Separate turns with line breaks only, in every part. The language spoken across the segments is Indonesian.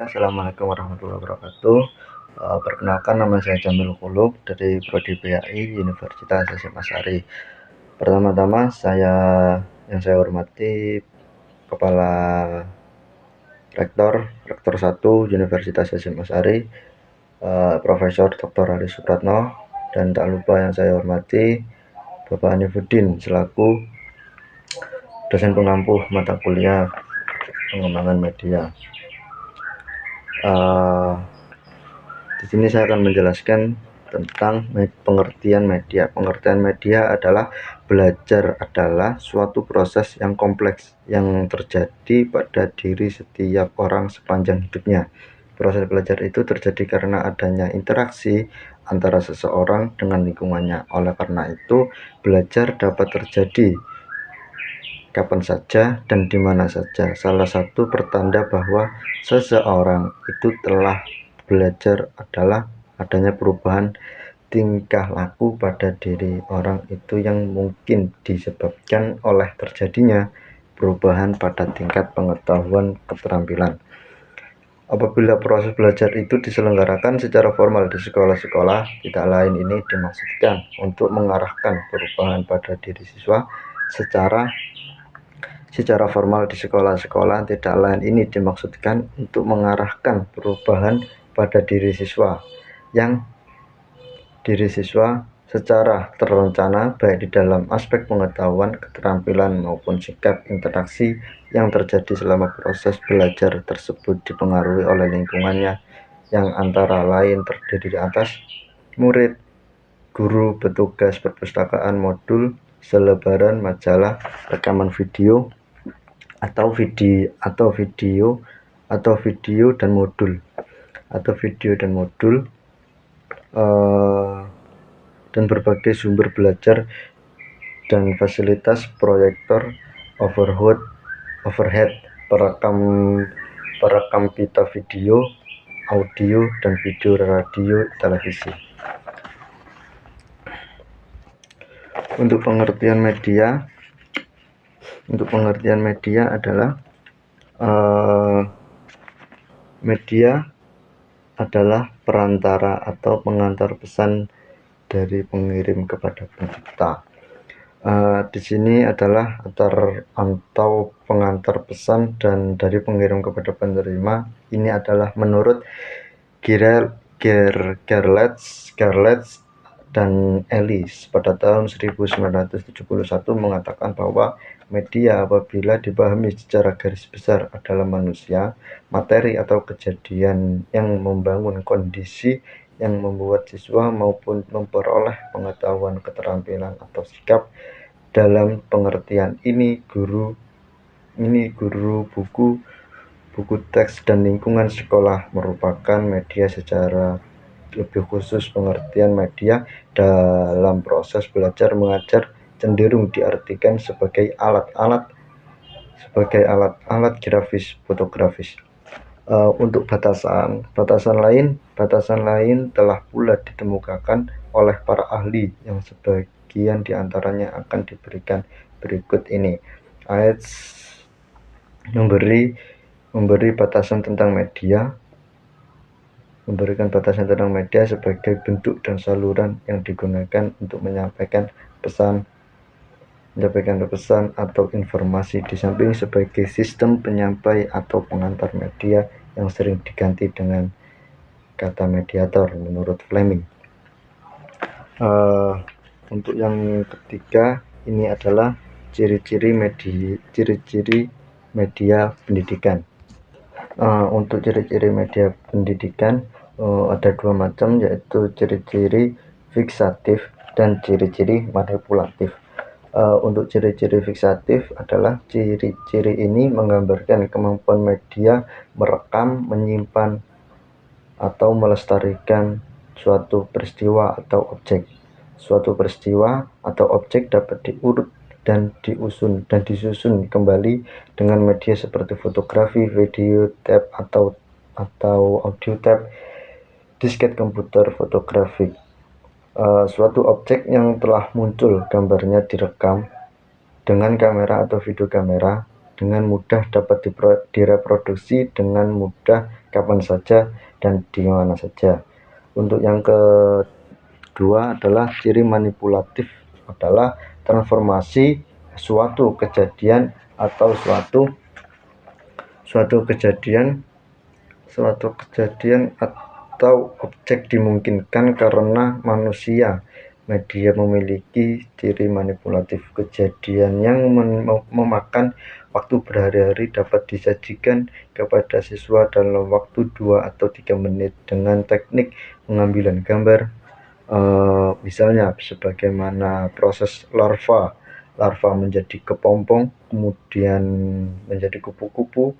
Assalamualaikum warahmatullahi wabarakatuh. Perkenalkan, nama saya Jamil Khuluk dari Prodi PAI Universitas Hasyim Asy'ari. Pertama-tama yang saya hormati Kepala Rektor 1 Universitas Hasyim Asy'ari, Profesor Dr. Aris Supratno, dan tak lupa yang saya hormati Bapak Anifuddin selaku dosen pengampu mata kuliah pengembangan media. Di sini saya akan menjelaskan tentang pengertian media. Pengertian media adalah belajar adalah suatu proses yang kompleks yang terjadi pada diri setiap orang sepanjang hidupnya. Proses belajar itu terjadi karena adanya interaksi antara seseorang dengan lingkungannya. Oleh karena itu, belajar dapat terjadi kapan saja dan di mana saja. Salah satu pertanda bahwa seseorang itu telah belajar adalah adanya perubahan tingkah laku pada diri orang itu yang mungkin disebabkan oleh terjadinya perubahan pada tingkat pengetahuan keterampilan. Apabila proses belajar itu diselenggarakan secara formal di sekolah-sekolah, tidak lain ini dimaksudkan untuk mengarahkan perubahan pada diri siswa secara formal di sekolah-sekolah. Tidak lain ini dimaksudkan untuk mengarahkan perubahan pada diri siswa secara terencana, baik di dalam aspek pengetahuan, keterampilan, maupun sikap interaksi yang terjadi selama proses belajar tersebut dipengaruhi oleh lingkungannya, yang antara lain terdiri di atas: murid, guru, petugas perpustakaan, modul, selebaran, majalah, rekaman video dan modul, dan berbagai sumber belajar dan fasilitas proyektor, overhead, perekam pita video, audio, dan video radio, televisi. Untuk pengertian media adalah media adalah perantara atau pengantar pesan dari pengirim kepada pencipta. Di sini adalah atau pengantar pesan dan dari pengirim kepada penerima. Ini adalah menurut Gerlach dan Ellis pada tahun 1971 mengatakan bahwa media apabila dipahami secara garis besar adalah manusia, materi atau kejadian yang membangun kondisi yang membuat siswa maupun memperoleh pengetahuan, keterampilan, atau sikap. Dalam pengertian ini, guru, buku teks, dan lingkungan sekolah merupakan media. Secara lebih khusus, pengertian media dalam proses belajar mengajar cenderung diartikan sebagai alat-alat grafis, fotografis. Untuk batasan lain telah pula dikemukakan oleh para ahli yang sebagian diantaranya akan diberikan berikut ini. Ayat memberikan batasan tentang media sebagai bentuk dan saluran yang digunakan untuk menyampaikan pesan atau informasi, di samping sebagai sistem penyampai atau pengantar media yang sering diganti dengan kata mediator menurut Fleming. Untuk yang ketiga, ini adalah ciri-ciri media pendidikan. Untuk ciri-ciri media pendidikan ada dua macam, yaitu ciri-ciri fiksatif dan ciri-ciri manipulatif. Untuk ciri-ciri fiksatif adalah ciri-ciri ini menggambarkan kemampuan media merekam, menyimpan, atau melestarikan suatu peristiwa atau objek. Suatu peristiwa atau objek dapat diurut dan disusun kembali dengan media seperti fotografi, video tape atau audio tape, disket komputer fotografik. Suatu objek yang telah muncul gambarnya direkam dengan kamera atau video kamera dengan mudah dapat direproduksi dengan mudah kapan saja dan di mana saja. Untuk yang kedua adalah ciri manipulatif adalah transformasi suatu kejadian atau suatu kejadian atau objek dimungkinkan karena manusia. Media memiliki ciri manipulatif. Kejadian yang memakan waktu berhari-hari dapat disajikan kepada siswa dalam waktu 2 atau 3 menit dengan teknik pengambilan gambar, misalnya sebagaimana proses larva menjadi kepompong, kemudian menjadi kupu-kupu,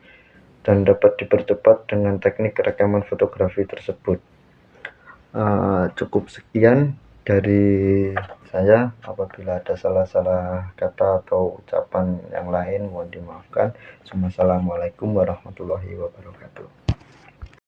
dan dapat dipercepat dengan teknik rekaman fotografi tersebut. Cukup sekian dari saya. Apabila ada salah-salah kata atau ucapan yang lain mohon dimaafkan. Wassalamualaikum warahmatullahi wabarakatuh.